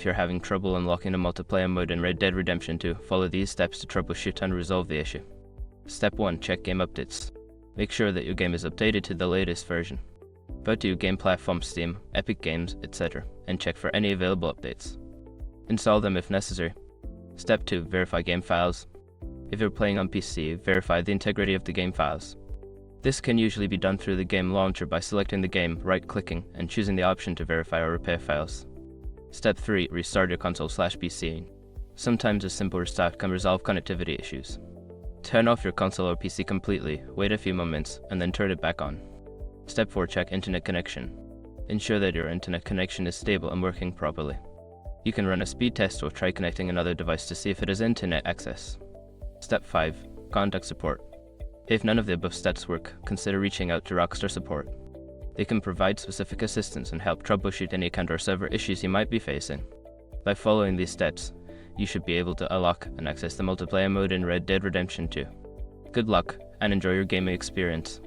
If you're having trouble unlocking the multiplayer mode in Red Dead Redemption 2, follow these steps to troubleshoot and resolve the issue. Step 1. Check game updates. Make sure that your game is updated to the latest version. Go to your game platform Steam, Epic Games, etc. and check for any available updates. Install them if necessary. Step 2. Verify game files. If you're playing on PC, verify the integrity of the game files. This can usually be done through the game launcher by selecting the game, right-clicking, and choosing the option to verify or repair files. Step 3. Restart your console/PC. Sometimes a simple restart can resolve connectivity issues. Turn off your console or PC completely, wait a few moments, and then turn it back on. Step 4. Check internet connection. Ensure that your internet connection is stable and working properly. You can run a speed test or try connecting another device to see if it has internet access. Step 5. Contact support. If none of the above steps work, consider reaching out to Rockstar Support. They can provide specific assistance and help troubleshoot any account or server issues you might be facing. By following these steps, you should be able to unlock and access the multiplayer mode in Red Dead Redemption 2. Good luck, and enjoy your gaming experience.